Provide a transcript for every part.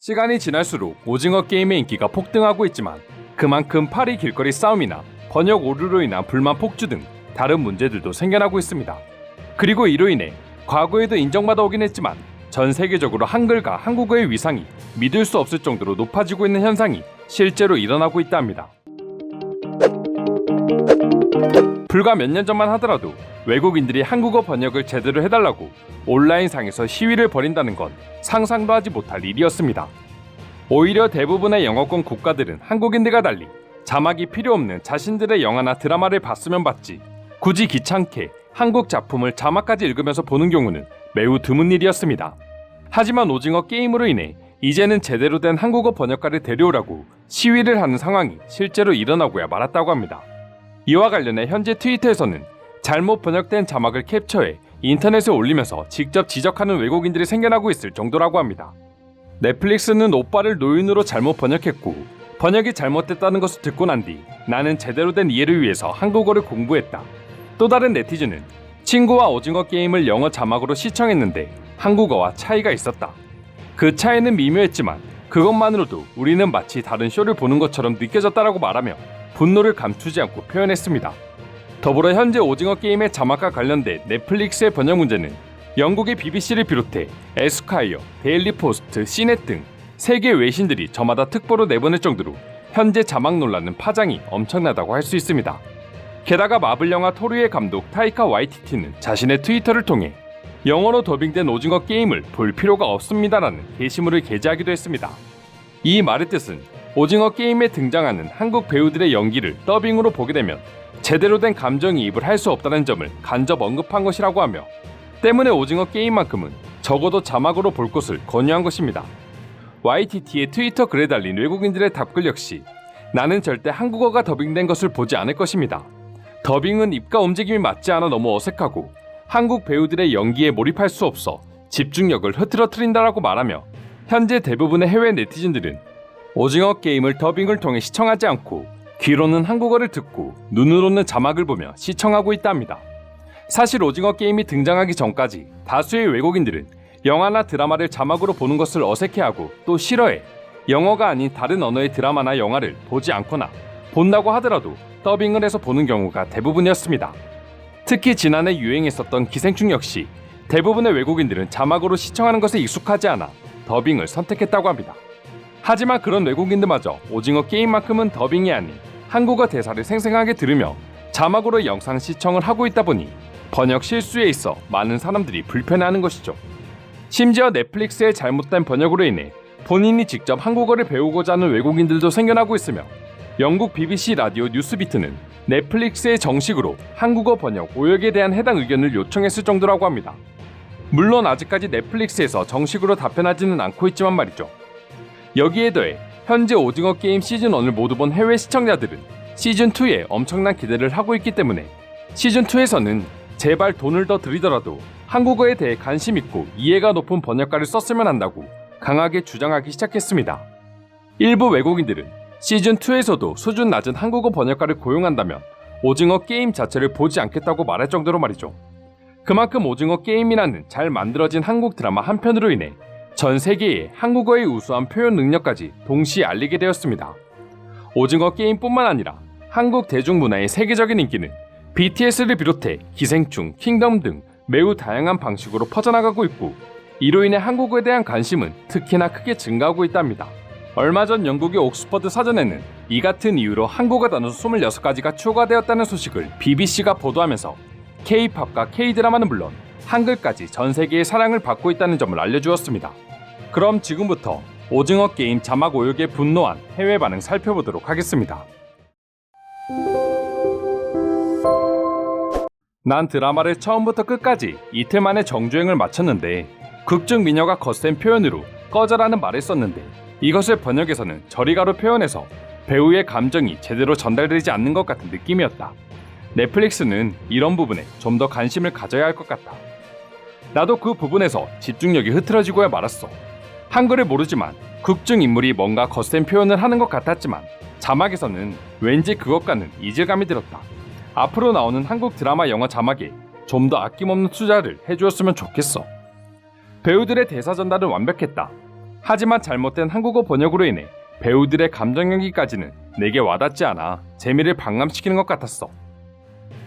시간이 지날수록 오징어 게임의 인기가 폭등하고 있지만 그만큼 파리 길거리 싸움이나 번역 오류로 인한 불만 폭주 등 다른 문제들도 생겨나고 있습니다. 그리고 이로 인해 과거에도 인정받아 오긴 했지만 전 세계적으로 한글과 한국어의 위상이 믿을 수 없을 정도로 높아지고 있는 현상이 실제로 일어나고 있다 합니다. 불과 몇 년 전만 하더라도 외국인들이 한국어 번역을 제대로 해달라고 온라인상에서 시위를 벌인다는 건 상상도 하지 못할 일이었습니다. 오히려 대부분의 영어권 국가들은 한국인들과 달리 자막이 필요 없는 자신들의 영화나 드라마를 봤으면 봤지 굳이 귀찮게 한국 작품을 자막까지 읽으면서 보는 경우는 매우 드문 일이었습니다. 하지만 오징어 게임으로 인해 이제는 제대로 된 한국어 번역가를 데려오라고 시위를 하는 상황이 실제로 일어나고야 말았다고 합니다. 이와 관련해 현재 트위터에서는 잘못 번역된 자막을 캡처해 인터넷에 올리면서 직접 지적하는 외국인들이 생겨나고 있을 정도라고 합니다. 넷플릭스는 오빠를 노인으로 잘못 번역했고 번역이 잘못됐다는 것을 듣고 난 뒤 나는 제대로 된 이해를 위해서 한국어를 공부했다. 또 다른 네티즌은 친구와 오징어 게임을 영어 자막으로 시청했는데 한국어와 차이가 있었다. 그 차이는 미묘했지만 그것만으로도 우리는 마치 다른 쇼를 보는 것처럼 느껴졌다라고 말하며 분노를 감추지 않고 표현했습니다. 더불어 현재 오징어 게임의 자막과 관련된 넷플릭스의 번역 문제는 영국의 BBC를 비롯해 에스콰이어, 데일리 포스트, 시넷 등 세계 외신들이 저마다 특보로 내보낼 정도로 현재 자막 논란은 파장이 엄청나다고 할 수 있습니다. 게다가 마블 영화 토르의 감독 타이카 와이티티는 자신의 트위터를 통해 영어로 더빙된 오징어 게임을 볼 필요가 없습니다라는 게시물을 게재하기도 했습니다. 이 말의 뜻은 오징어 게임에 등장하는 한국 배우들의 연기를 더빙으로 보게 되면 제대로 된 감정이입을 할 수 없다는 점을 간접 언급한 것이라고 하며 때문에 오징어 게임만큼은 적어도 자막으로 볼 것을 권유한 것입니다. YTT의 트위터 글에 달린 외국인들의 답글 역시 나는 절대 한국어가 더빙된 것을 보지 않을 것입니다. 더빙은 입과 움직임이 맞지 않아 너무 어색하고 한국 배우들의 연기에 몰입할 수 없어 집중력을 흐트러뜨린다라고 말하며 현재 대부분의 해외 네티즌들은 오징어 게임을 더빙을 통해 시청하지 않고 귀로는 한국어를 듣고 눈으로는 자막을 보며 시청하고 있답니다. 사실 오징어 게임이 등장하기 전까지 다수의 외국인들은 영화나 드라마를 자막으로 보는 것을 어색해하고 또 싫어해 영어가 아닌 다른 언어의 드라마나 영화를 보지 않거나 본다고 하더라도 더빙을 해서 보는 경우가 대부분이었습니다. 특히 지난해 유행했었던 기생충 역시 대부분의 외국인들은 자막으로 시청하는 것에 익숙하지 않아 더빙을 선택했다고 합니다. 하지만 그런 외국인들마저 오징어 게임만큼은 더빙이 아닌 한국어 대사를 생생하게 들으며 자막으로 영상 시청을 하고 있다 보니 번역 실수에 있어 많은 사람들이 불편해하는 것이죠. 심지어 넷플릭스의 잘못된 번역으로 인해 본인이 직접 한국어를 배우고자 하는 외국인들도 생겨나고 있으며 영국 BBC 라디오 뉴스비트는 넷플릭스에 정식으로 한국어 번역 오역에 대한 해당 의견을 요청했을 정도라고 합니다. 물론 아직까지 넷플릭스에서 정식으로 답변하지는 않고 있지만 말이죠. 여기에 더해 현재 오징어 게임 시즌1을 모두 본 해외 시청자들은 시즌2에 엄청난 기대를 하고 있기 때문에 시즌2에서는 제발 돈을 더 들이더라도 한국어에 대해 관심 있고 이해가 높은 번역가를 썼으면 한다고 강하게 주장하기 시작했습니다. 일부 외국인들은 시즌2에서도 수준 낮은 한국어 번역가를 고용한다면 오징어 게임 자체를 보지 않겠다고 말할 정도로 말이죠. 그만큼 오징어 게임이라는 잘 만들어진 한국 드라마 한 편으로 인해 전 세계에 한국어의 우수한 표현 능력까지 동시에 알리게 되었습니다. 오징어 게임뿐만 아니라 한국 대중문화의 세계적인 인기는 BTS를 비롯해 기생충, 킹덤 등 매우 다양한 방식으로 퍼져나가고 있고 이로 인해 한국어에 대한 관심은 특히나 크게 증가하고 있답니다. 얼마 전 영국의 옥스퍼드 사전에는 이 같은 이유로 한국어 단어 26가지가 추가되었다는 소식을 BBC가 보도하면서 K-팝과 K-드라마는 물론 한글까지 전 세계의 사랑을 받고 있다는 점을 알려주었습니다. 그럼 지금부터 오징어 게임 자막 오역에 분노한 해외 반응 살펴보도록 하겠습니다. 난 드라마를 처음부터 끝까지 이틀 만에 정주행을 마쳤는데 극중 미녀가 거센 표현으로 꺼져라는 말을 썼는데 이것을 번역해서는 저리가로 표현해서 배우의 감정이 제대로 전달되지 않는 것 같은 느낌이었다. 넷플릭스는 이런 부분에 좀 더 관심을 가져야 할 것 같다. 나도 그 부분에서 집중력이 흐트러지고야 말았어. 한글을 모르지만 극중 인물이 뭔가 거센 표현을 하는 것 같았지만 자막에서는 왠지 그것과는 이질감이 들었다. 앞으로 나오는 한국 드라마 영화 자막에 좀 더 아낌없는 투자를 해주었으면 좋겠어. 배우들의 대사 전달은 완벽했다. 하지만 잘못된 한국어 번역으로 인해 배우들의 감정 연기까지는 내게 와닿지 않아 재미를 반감시키는 것 같았어.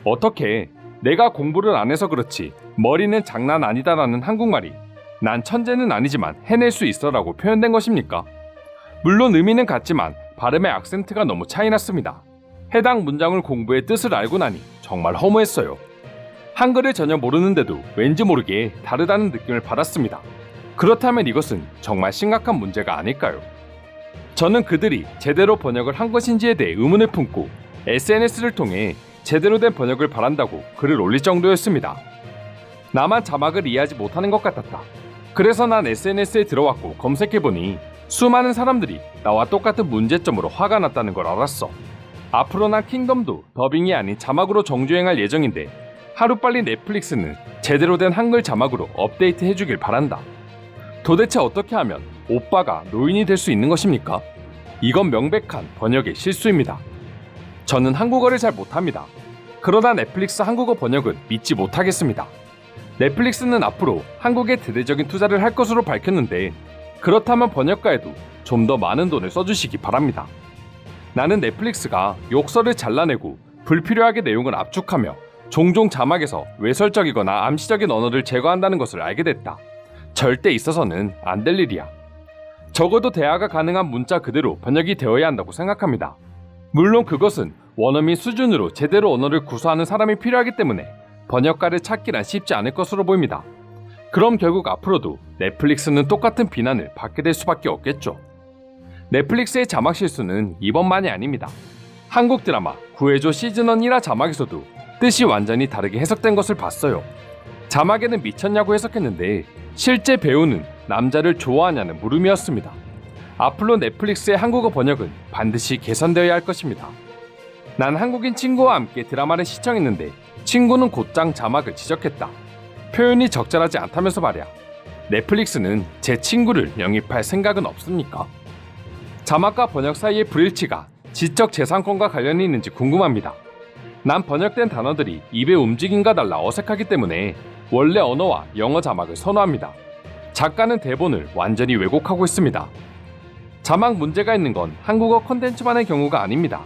어떻게 내가 공부를 안 해서 그렇지 머리는 장난 아니다라는 한국말이 난 천재는 아니지만 해낼 수 있어라고 표현된 것입니까? 물론 의미는 같지만 발음의 악센트가 너무 차이났습니다. 해당 문장을 공부해 뜻을 알고 나니 정말 허무했어요. 한글을 전혀 모르는데도 왠지 모르게 다르다는 느낌을 받았습니다. 그렇다면 이것은 정말 심각한 문제가 아닐까요? 저는 그들이 제대로 번역을 한 것인지에 대해 의문을 품고 SNS를 통해 제대로 된 번역을 바란다고 글을 올릴 정도였습니다. 나만 자막을 이해하지 못하는 것 같았다. 그래서 난 SNS에 들어왔고 검색해보니 수많은 사람들이 나와 똑같은 문제점으로 화가 났다는 걸 알았어. 앞으로 난 킹덤도 더빙이 아닌 자막으로 정주행할 예정인데 하루빨리 넷플릭스는 제대로 된 한글 자막으로 업데이트 해주길 바란다. 도대체 어떻게 하면 오빠가 노인이 될 수 있는 것입니까? 이건 명백한 번역의 실수입니다. 저는 한국어를 잘 못합니다. 그러나 넷플릭스 한국어 번역은 믿지 못하겠습니다. 넷플릭스는 앞으로 한국에 대대적인 투자를 할 것으로 밝혔는데 그렇다면 번역가에도 좀 더 많은 돈을 써주시기 바랍니다. 나는 넷플릭스가 욕설을 잘라내고 불필요하게 내용을 압축하며 종종 자막에서 외설적이거나 암시적인 언어를 제거한다는 것을 알게 됐다. 절대 있어서는 안 될 일이야. 적어도 대화가 가능한 문자 그대로 번역이 되어야 한다고 생각합니다. 물론 그것은 원어민 수준으로 제대로 언어를 구사하는 사람이 필요하기 때문에 번역가를 찾기란 쉽지 않을 것으로 보입니다. 그럼 결국 앞으로도 넷플릭스는 똑같은 비난을 받게 될 수밖에 없겠죠. 넷플릭스의 자막 실수는 이번만이 아닙니다. 한국 드라마 구해줘 시즌1 1화 자막에서도 뜻이 완전히 다르게 해석된 것을 봤어요. 자막에는 미쳤냐고 해석했는데 실제 배우는 남자를 좋아하냐는 물음이었습니다. 앞으로 넷플릭스의 한국어 번역은 반드시 개선되어야 할 것입니다. 난 한국인 친구와 함께 드라마를 시청했는데 친구는 곧장 자막을 지적했다. 표현이 적절하지 않다면서 말이야. 넷플릭스는 제 친구를 영입할 생각은 없습니까? 자막과 번역 사이의 불일치가 지적재산권과 관련이 있는지 궁금합니다. 난 번역된 단어들이 입의 움직임과 달라 어색하기 때문에 원래 언어와 영어 자막을 선호합니다. 작가는 대본을 완전히 왜곡하고 있습니다. 자막 문제가 있는 건 한국어 콘텐츠만의 경우가 아닙니다.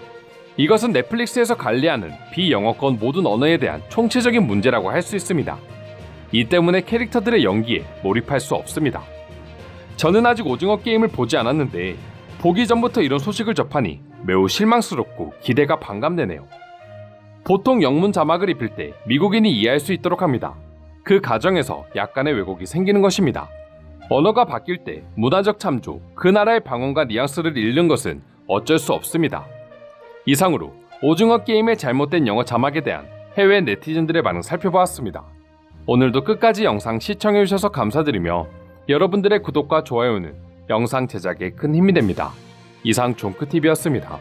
이것은 넷플릭스에서 관리하는 비영어권 모든 언어에 대한 총체적인 문제라고 할 수 있습니다. 이 때문에 캐릭터들의 연기에 몰입할 수 없습니다. 저는 아직 오징어 게임을 보지 않았는데 보기 전부터 이런 소식을 접하니 매우 실망스럽고 기대가 반감되네요. 보통 영문 자막을 입힐 때 미국인이 이해할 수 있도록 합니다. 그 과정에서 약간의 왜곡이 생기는 것입니다. 언어가 바뀔 때 문화적 참조, 그 나라의 방언과 뉘앙스를 잃는 것은 어쩔 수 없습니다. 이상으로 오징어 게임의 잘못된 영어 자막에 대한 해외 네티즌들의 반응 살펴보았습니다. 오늘도 끝까지 영상 시청해주셔서 감사드리며 여러분들의 구독과 좋아요는 영상 제작에 큰 힘이 됩니다. 이상 종크TV였습니다.